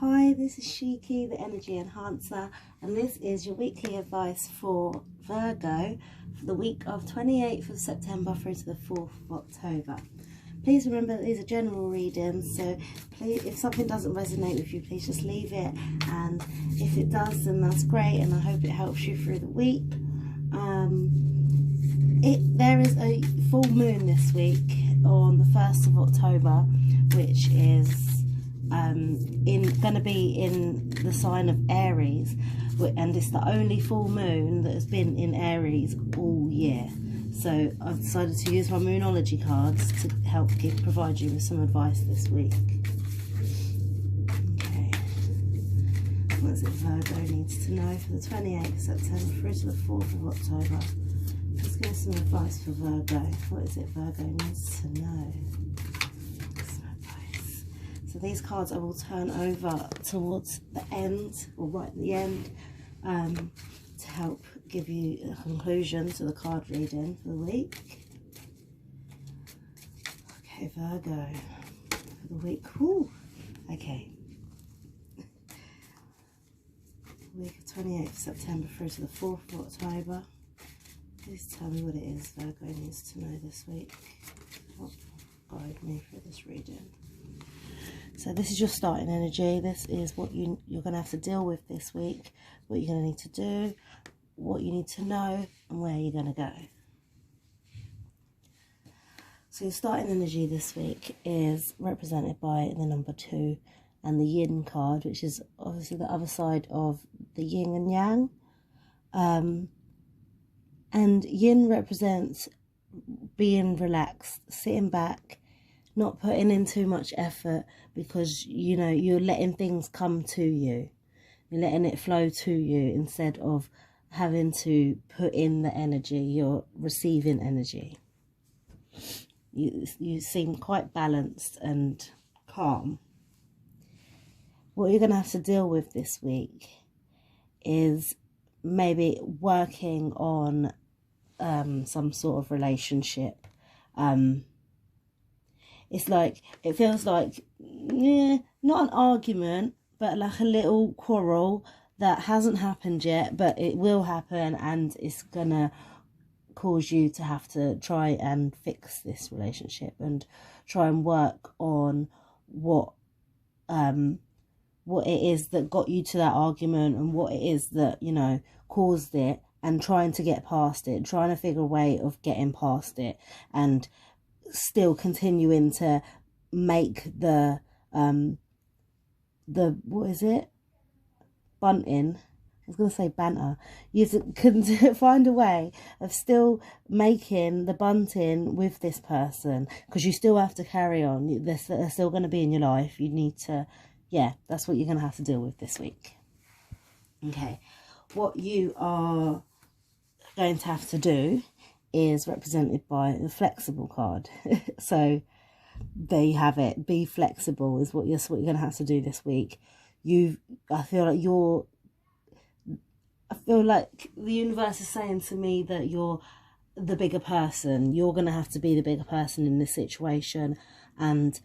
Hi, this is Shiki, the Energy Enhancer, and this is your weekly advice for Virgo for the week of 28th of September through to the 4th of October. Please remember that these are general readings, so please, if something doesn't resonate with you, please just leave it, and if it does, then that's great, and I hope it helps you through the week. There is a full moon this week on the 1st of October, which is going to be in the sign of Aries, and it's the only full moon that has been in Aries all year. So I've decided to use my Moonology cards to help provide you with some advice this week. Okay, what is it Virgo needs to know for the 28th of September through to the 4th of October? Let's give some advice for Virgo. What is it Virgo needs to know? So these cards I will turn over towards the end, or right at the end, to help give you a conclusion to the card reading for the week. Okay, Virgo, for the week. Ooh, okay. Week of 28th of September through to the 4th of October. Please tell me what it is Virgo needs to know this week. Help guide me through this reading. So this is your starting energy. This is what you're going to have to deal with this week, what you're going to need to do, what you need to know, and where you're going to go. So your starting energy this week is represented by the number 2 and the Yin card, which is obviously the other side of the Yin and Yang. And Yin represents being relaxed, sitting back, not putting in too much effort, because you know you're letting things come to you, you're letting it flow to you instead of having to put in the energy. You're receiving energy. You seem quite balanced and calm. What you're going to have to deal with this week is maybe working on some sort of relationship. It's like, it feels like, not an argument, but like a little quarrel that hasn't happened yet, but it will happen, and it's gonna cause you to have to try and fix this relationship and try and work on what it is that got you to that argument, and what it is that, you know, caused it, and trying to get past it, trying to figure a way of getting past it, and still continuing to make the what is it, bunting, I was going to say banter. You can find a way of still making the bunting with this person, because you still have to carry on. They're still going to be in your life. You need to, yeah, that's what you're going to have to deal with this week. Okay, what you are going to have to do is represented by the flexible card. So there you have it. Be flexible is what you're going to have to do this week. I feel like the universe is saying to me that you're the bigger person. You're going to have to be the bigger person in this situation, and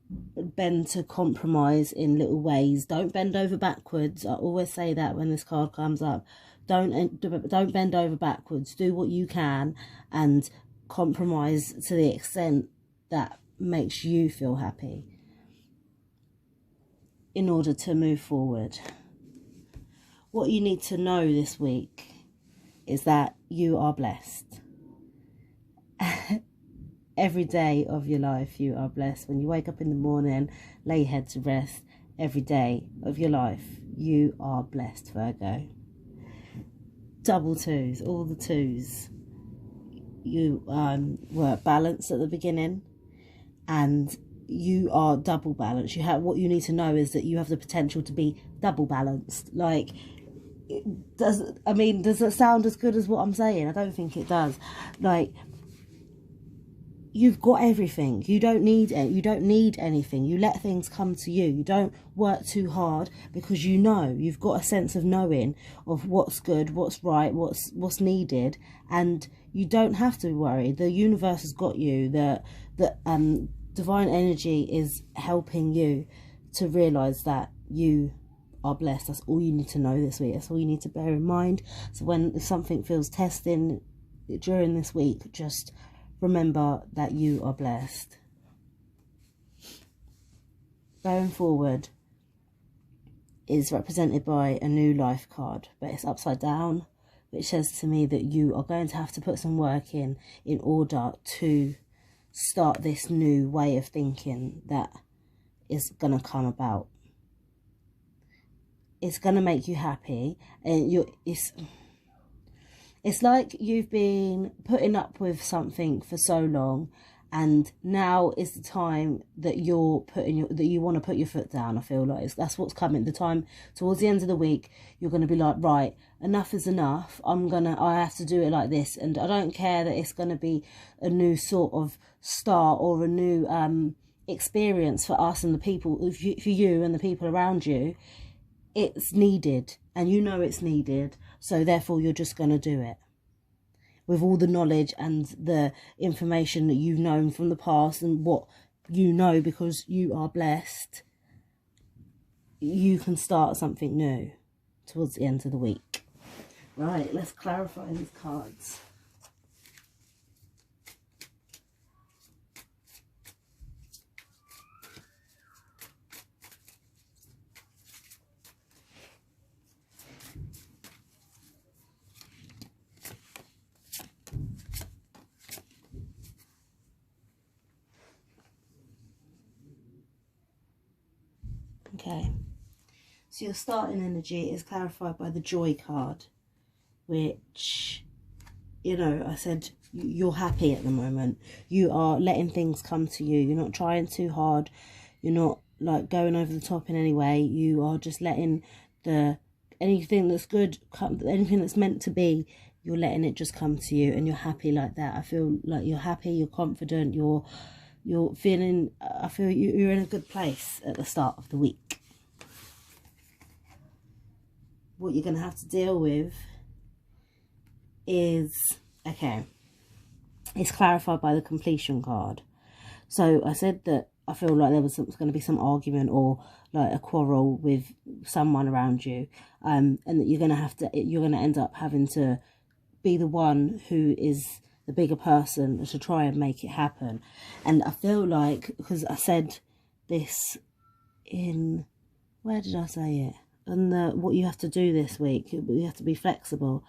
bend to compromise in little ways. Don't bend over backwards. I always say that when this card comes up. Don't bend over backwards. Do what you can and compromise to the extent that makes you feel happy in order to move forward. What you need to know this week is that you are blessed. Every day of your life you are blessed. When you wake up in the morning, lay your head to rest, every day of your life you are blessed, Virgo. Double twos, all the twos. You were balanced at the beginning, and you are double balanced. What you need to know is that you have the potential to be double balanced. Like, does it sound as good as what I'm saying? I don't think it does. Like, you've got everything. You don't need anything. You let things come to you. You don't work too hard, because you know, you've got a sense of knowing of what's good, what's right, what's needed, and you don't have to worry. The universe has got you. The divine energy is helping you to realise that you are blessed. That's all you need to know this week. That's all you need to bear in mind. So if something feels testing during this week, just remember that you are blessed. Going forward is represented by a new life card, but it's upside down, which says to me that you are going to have to put some work in order to start this new way of thinking that is going to come about. It's going to make you happy, and it's like you've been putting up with something for so long, and now is the time that you want to put your foot down. I feel like that's what's coming. The time towards the end of the week, you're going to be like, right, enough is enough. I have to do it like this, and I don't care that it's going to be a new sort of start or a new experience for us and the people, for you and the people around you. It's needed, and you know it's needed, so therefore you're just going to do it. With all the knowledge and the information that you've known from the past and what you know, because you are blessed, you can start something new towards the end of the week. Right, let's clarify these cards. Okay, so your starting energy is clarified by the joy card, which, you know, I said you're happy at the moment. You are letting things come to you. You're not trying too hard. You're not like going over the top in any way. You are just letting anything that's good, anything that's meant to be, you're letting it just come to you, and you're happy like that. I feel like you're happy, you're confident, you're feeling, I feel you're in a good place at the start of the week. What you're going to have to deal with is, okay, it's clarified by the completion card. So I said that I feel like there was going to be some argument or like a quarrel with someone around you, and that you're going to end up having to be the one who is the bigger person to try and make it happen. And I feel like, because I said this in, where did I say it? And what you have to do this week, you have to be flexible.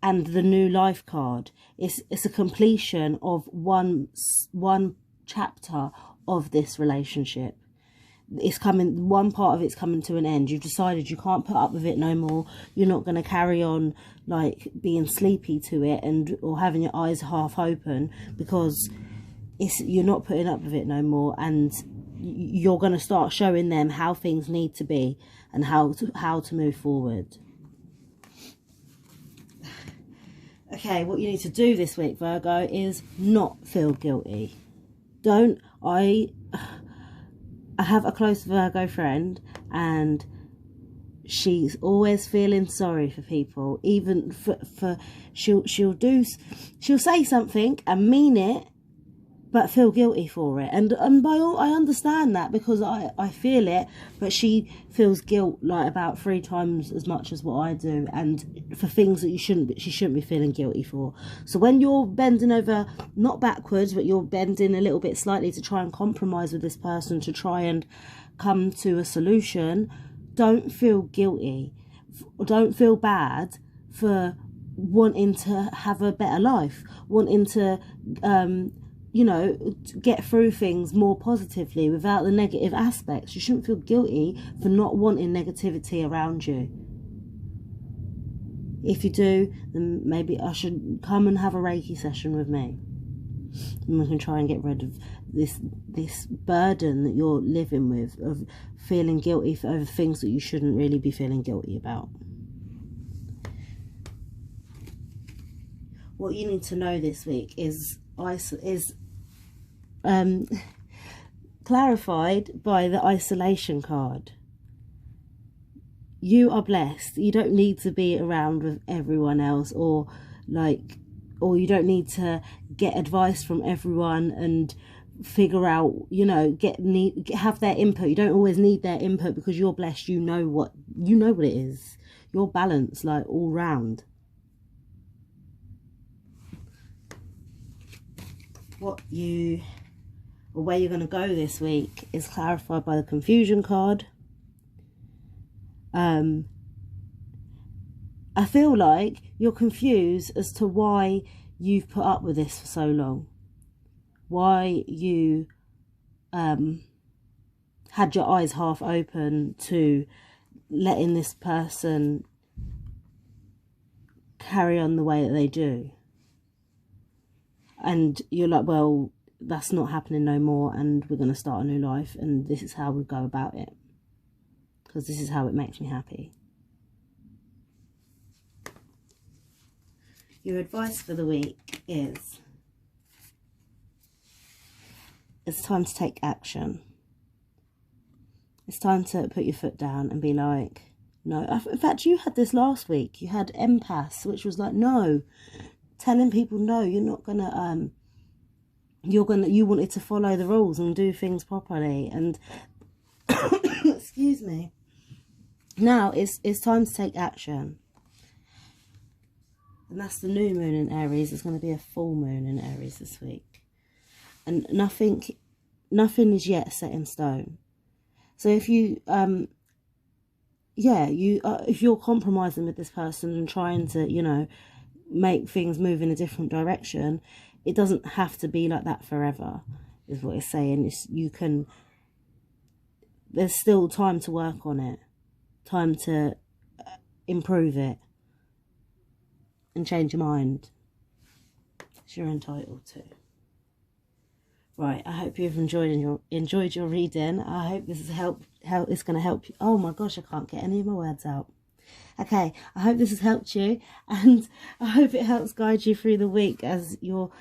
And the new life card, it's a completion of one chapter of this relationship. It's coming, one part of it's coming to an end. You've decided you can't put up with it no more. You're not going to carry on like being sleepy to it or having your eyes half open, because you're not putting up with it no more, and you're going to start showing them how things need to be and how to move forward. Okay, what you need to do this week, Virgo, is not feel guilty. I have a close Virgo friend, and she's always feeling sorry for people. Even she'll say something and mean it, but feel guilty for it. And I understand that, because I feel it, but she feels guilt like about 3 times as much as what I do, and for things that she shouldn't be feeling guilty for. So when you're bending over, not backwards, but you're bending a little bit slightly to try and compromise with this person, to try and come to a solution, don't feel guilty. Don't feel bad for wanting to have a better life, wanting to get through things more positively without the negative aspects. You shouldn't feel guilty for not wanting negativity around you. If you do, then maybe I should come and have a Reiki session with me, and we can try and get rid of this burden that you're living with, of feeling guilty over things that you shouldn't really be feeling guilty about. What you need to know this week is clarified by the isolation card. You are blessed. You don't need to be around with everyone else, or you don't need to get advice from everyone and figure out, you know, have their input. You don't always need their input because you're blessed. You know what it is. You're balanced, like, all round. Where you're going to go this week is clarified by the confusion card. I feel like you're confused as to why you've put up with this for so long. Why you had your eyes half open to letting this person carry on the way that they do. And you're like, well, that's not happening no more, and we're going to start a new life, and this is how we go about it. Because this is how it makes me happy. Your advice for the week is, it's time to take action. It's time to put your foot down and be like, no. In fact, you had this last week. You had empaths, which was like, no. Telling people, no, you're not going to, you wanted to follow the rules and do things properly. And, excuse me. Now, it's time to take action. And that's the new moon in Aries. There's going to be a full moon in Aries this week. And nothing is yet set in stone. So if you, if you're compromising with this person and trying to, you know, make things move in a different direction, it doesn't have to be like that forever, is what it's saying. There's still time to work on it, time to improve it and change your mind. You're entitled to. Right, I hope you've enjoyed your reading. I hope this is it's going to help you. Oh my gosh, I can't get any of my words out. Okay, I hope this has helped you, and I hope it helps guide you through the week as your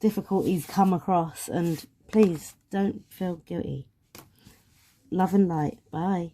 difficulties come across. And please don't feel guilty. Love and light. Bye.